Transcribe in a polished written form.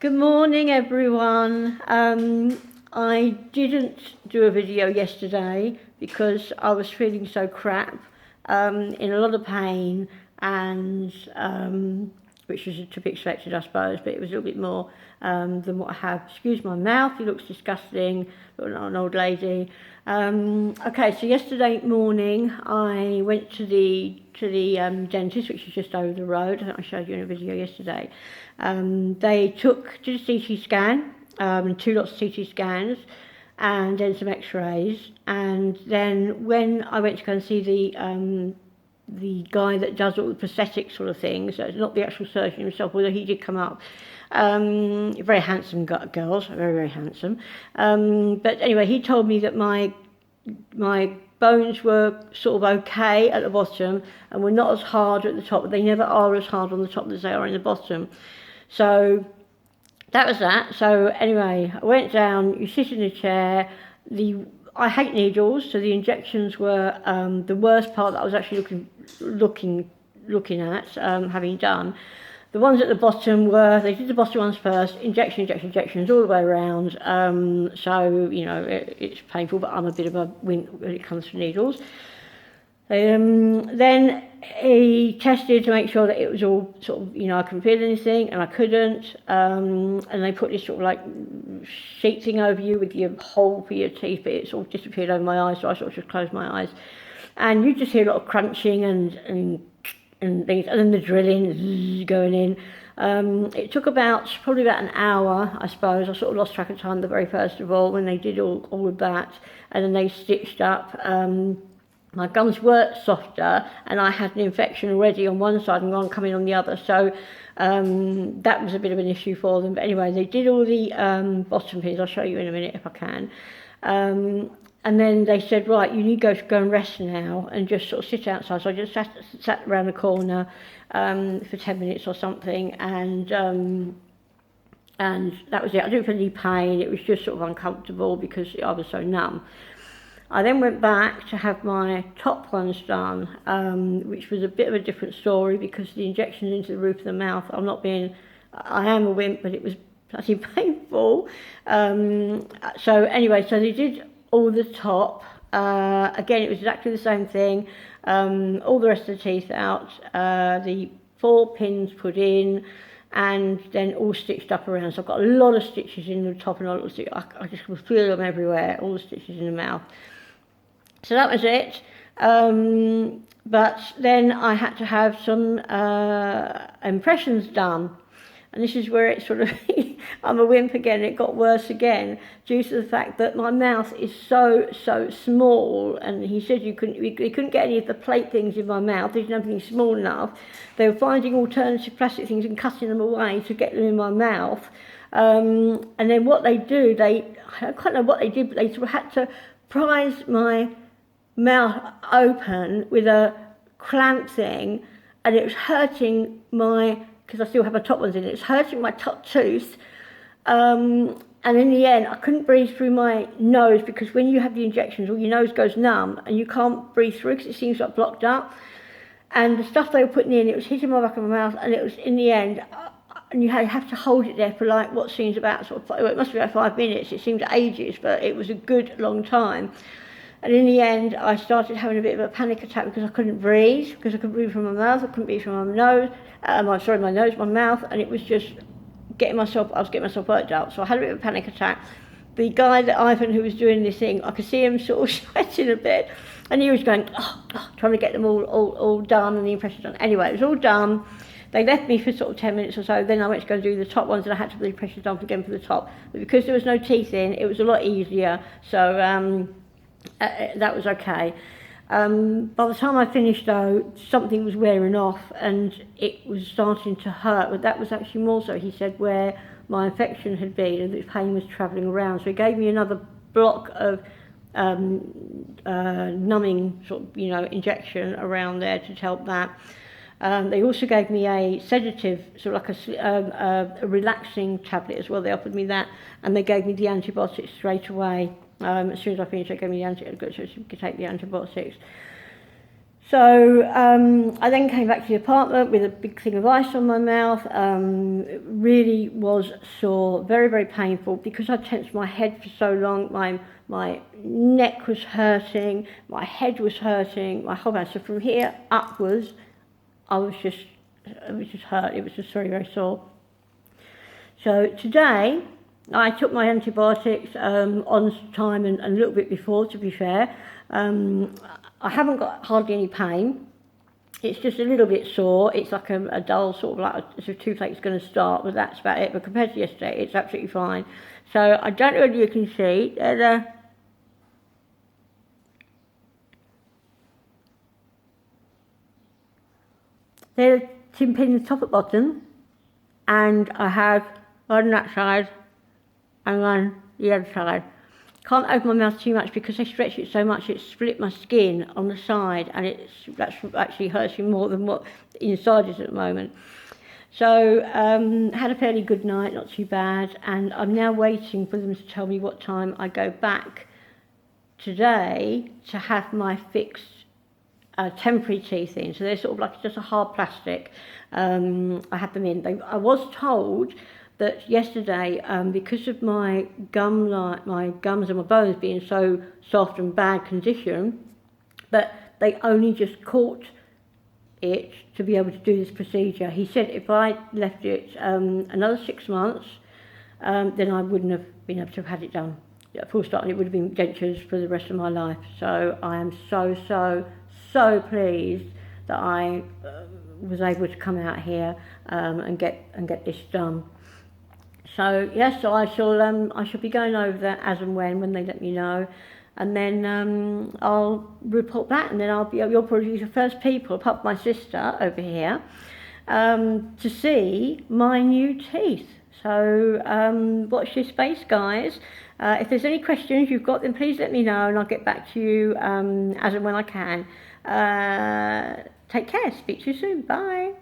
Good morning, everyone. I didn't do a video yesterday because I was feeling so crap, in a lot of pain, and which was to be expected, I suppose, but it was a little bit more than what I have. Excuse my mouth, it looks disgusting, but not an old lady. Okay, so yesterday morning I went to the dentist, which is just over the road. I think I showed you in a video yesterday. They did a CT scan, 2 lots of CT scans, and then some X-rays. And then when I went to go and see the guy that does all the prosthetic sort of things, so it's not the actual surgeon himself, although he did come up. Very handsome girls, very, very handsome. But anyway, he told me that my bones were sort of okay at the bottom and were not as hard at the top, but they never are as hard on the top as they are in the bottom. So that was that. So anyway, I went down, you sit in a chair. I hate needles, so the injections were the worst part that I was actually looking at, having done. The ones at the bottom they did the bottom ones first, injections all the way around. So, you know, it's painful, but I'm a bit of a wimp when it comes to needles. Then he tested to make sure that it was all sort of, you know, I couldn't feel anything, and I couldn't. And they put this sort of like sheet thing over you with your hole for your teeth, but it sort of disappeared over my eyes, so I sort of just closed my eyes. And you just hear a lot of crunching and things, and then the drilling going in. It took probably about an hour, I suppose. I sort of lost track of time the very first of all when they did all of that, and then they stitched up. My gums were softer, and I had an infection already on one side and one coming on the other, so that was a bit of an issue for them. But anyway, they did all the bottom things. I'll show you in a minute if I can. And then they said, right, you need to go and rest now and just sort of sit outside. So I just sat around the corner for 10 minutes or something, and that was it. I didn't feel any pain. It was just sort of uncomfortable because I was so numb. I then went back to have my top ones done, which was a bit of a different story because the injections into the roof of the mouth, I am a wimp, but it was bloody painful. So anyway, so they did all the top. Again, it was exactly the same thing. All the rest of the teeth out, the 4 pins put in, and then all stitched up around. So I've got a lot of stitches in the top and a lot of stitches. I just could feel them everywhere, all the stitches in the mouth. So that was it. But then I had to have some impressions done. And this is where it sort of, I'm a wimp again, it got worse again, due to the fact that my mouth is so small. And he said they couldn't get any of the plate things in my mouth, there's nothing small enough. They were finding alternative plastic things and cutting them away to get them in my mouth. And then what they do, I can't know what they did, but they sort of had to prise my mouth open with a clamp thing, and it was hurting because I still have my top ones in, it's hurting my top tooth. And in the end, I couldn't breathe through my nose because when you have the injections, all your nose goes numb and you can't breathe through because it seems like blocked up. And the stuff they were putting in, it was hitting my back of my mouth, and it was in the end, and you have to hold it there for like what seems about it must be about 5 minutes. It seemed ages, but it was a good long time. And in the end, I started having a bit of a panic attack because I couldn't breathe from my mouth, I couldn't breathe from my nose, my mouth, and it was just I was getting myself worked out. So I had a bit of a panic attack. The guy Ivan who was doing this thing, I could see him sort of sweating a bit, and he was going, trying to get them all done and the impressions done. Anyway, it was all done. They left me for sort of 10 minutes or so, then I went to go and do the top ones, and I had to put the impressions done again for the top. But because there was no teeth in, it was a lot easier, so that was okay. By the time I finished though, something was wearing off and it was starting to hurt, but that was actually more so, he said, where my infection had been and the pain was travelling around. So he gave me another block of numbing sort of, injection around there to help that. They also gave me a sedative, sort of like a relaxing tablet as well. They offered me that, and they gave me the antibiotics straight away. As soon as I finished, they gave me the antibiotics, so you could take the antibiotics. So I then came back to the apartment with a big thing of ice on my mouth. It really was sore, very, very painful, because I tensed my head for so long. My neck was hurting, my head was hurting, my whole body. So from here upwards, it was just hurt. It was just very, very sore. So today, I took my antibiotics on time and a little bit before, to be fair. I haven't got hardly any pain. It's just a little bit sore. It's like a dull sort of like as if toothache's going to start, but that's about it. But compared to yesterday, it's absolutely fine. So I don't know whether you can see. They're tin pins top and bottom, and I have one on that side and one the other side. Can't open my mouth too much because I stretch it so much it split my skin on the side, and that's actually hurting more than what the inside is at the moment. So had a fairly good night, not too bad, and I'm now waiting for them to tell me what time I go back today to have my fixed temporary teeth in. So they're sort of like just a hard plastic. I had them in. I was told that yesterday, because of my gums and my bones being so soft and bad condition, that they only just caught it to be able to do this procedure. He said if I left it another 6 months, then I wouldn't have been able to have had it done. Full stop, and it would have been dentures for the rest of my life. So I am so pleased that I was able to come out here and get this done. So yes, so I shall be going over that as and when they let me know, and then I'll report back, and then you'll probably be the first people, apart from my sister over here, to see my new teeth. So watch this space, guys. If there's any questions you've got, then please let me know, and I'll get back to you as and when I can. Take care. Speak to you soon. Bye.